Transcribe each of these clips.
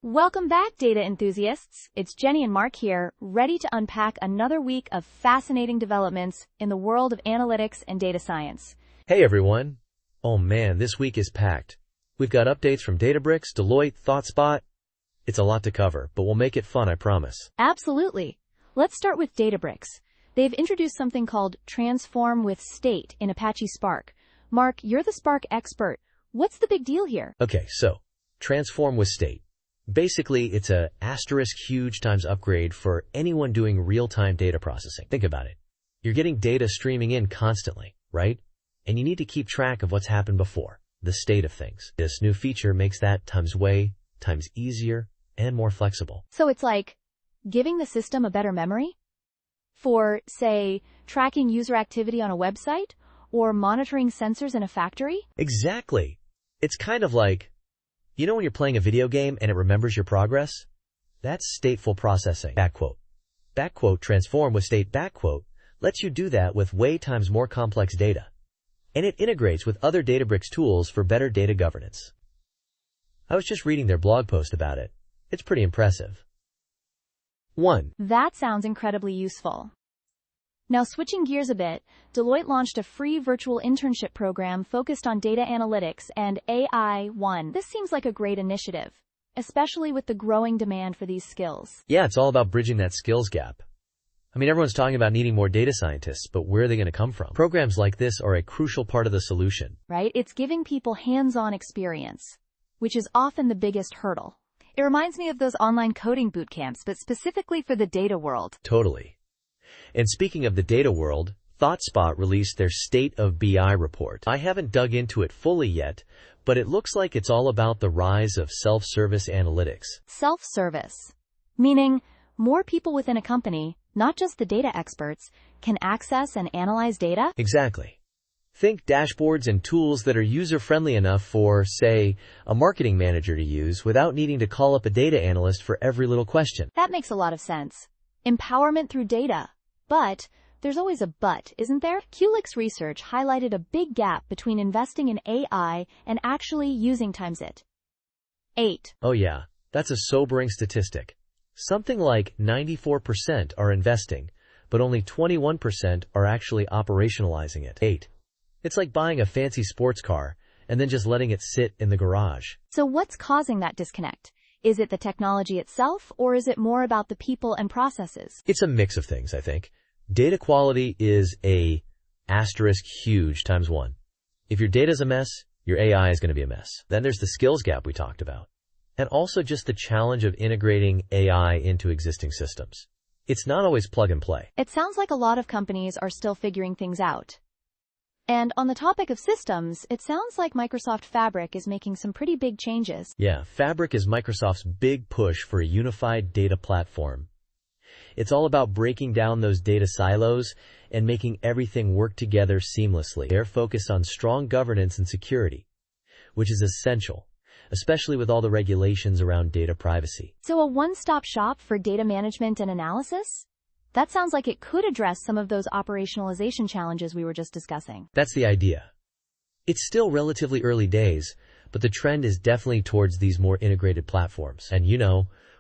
Welcome back, data enthusiasts. It's Jenny and Mark here, ready to unpack another week of fascinating developments in the world of analytics and data science. Hey everyone. Oh man, this week is packed. We've got updates from Databricks, Deloitte, ThoughtSpot. It's a lot to cover, but we'll make it fun, I promise. Absolutely. Let's start with Databricks. They've introduced something called Transform with State in Apache Spark. Mark, you're the Spark expert. What's the big deal here? Okay, so Transform with State. Basically, it's a asterisk huge times upgrade for anyone doing real-time data processing. Think about it. You're getting data streaming in constantly, right? And you need to keep track of what's happened before, the state of things. This new feature makes that times easier and more flexible. So it's like giving the system a better memory? For, say, tracking user activity on a website or monitoring sensors in a factory? Exactly. It's kind of like, you know when you're playing a video game and it remembers your progress? That's stateful processing. Backquote transform with state backquote lets you do that with way times more complex data. And it integrates with other Databricks tools for better data governance. I was just reading their blog post about it. It's pretty impressive. 1. That sounds incredibly useful. Now, switching gears a bit, Deloitte launched a free virtual internship program focused on data analytics and AI. This seems like a great initiative, especially with the growing demand for these skills. Yeah, it's all about bridging that skills gap. I mean, everyone's talking about needing more data scientists, but where are they going to come from? Programs like this are a crucial part of the solution. Right? It's giving people hands-on experience, which is often the biggest hurdle. It reminds me of those online coding boot camps, but specifically for the data world. Totally. And speaking of the data world, ThoughtSpot released their State of BI report. I haven't dug into it fully yet, but it looks like it's all about the rise of self-service analytics. Self-service, meaning more people within a company, not just the data experts, can access and analyze data? Exactly. Think dashboards and tools that are user-friendly enough for, say, a marketing manager to use without needing to call up a data analyst for every little question. That makes a lot of sense. Empowerment through data. But there's always a but, isn't there? Qubits research highlighted a big gap between investing in AI and actually using it. 8. Oh yeah, that's a sobering statistic. Something like 94% are investing, but only 21% are actually operationalizing it. 8. It's like buying a fancy sports car and then just letting it sit in the garage. So what's causing that disconnect? Is it the technology itself, or is it more about the people and processes? It's a mix of things, I think. Data quality is a asterisk huge times 1. If your data's a mess, your AI is going to be a mess. Then there's the skills gap we talked about. And also just the challenge of integrating AI into existing systems. It's not always plug and play. It sounds like a lot of companies are still figuring things out. And on the topic of systems, it sounds like Microsoft Fabric is making some pretty big changes. Yeah, Fabric is Microsoft's big push for a unified data platform. It's all about breaking down those data silos and making everything work together seamlessly. They're focused on strong governance and security, which is essential, especially with all the regulations around data privacy. So a one-stop shop for data management and analysis? That sounds like it could address some of those operationalization challenges we were just discussing. That's the idea. It's still relatively early days, but the trend is definitely towards these more integrated platforms. And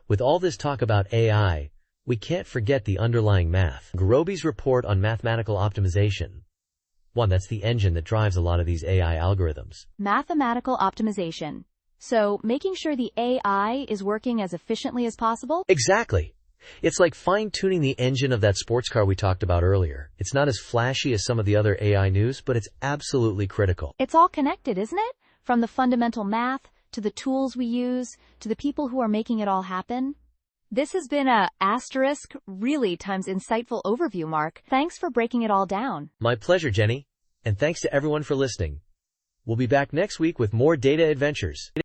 with all this talk about AI, we can't forget the underlying math. Groby's report on mathematical optimization. That's the engine that drives a lot of these AI algorithms. Mathematical optimization. So making sure the AI is working as efficiently as possible? Exactly. It's like fine-tuning the engine of that sports car we talked about earlier. It's not as flashy as some of the other AI news, but it's absolutely critical. It's all connected, isn't it? From the fundamental math, to the tools we use, to the people who are making it all happen. This has been a really times insightful overview, Mark. Thanks for breaking it all down. My pleasure, Jenny. And thanks to everyone for listening. We'll be back next week with more data adventures.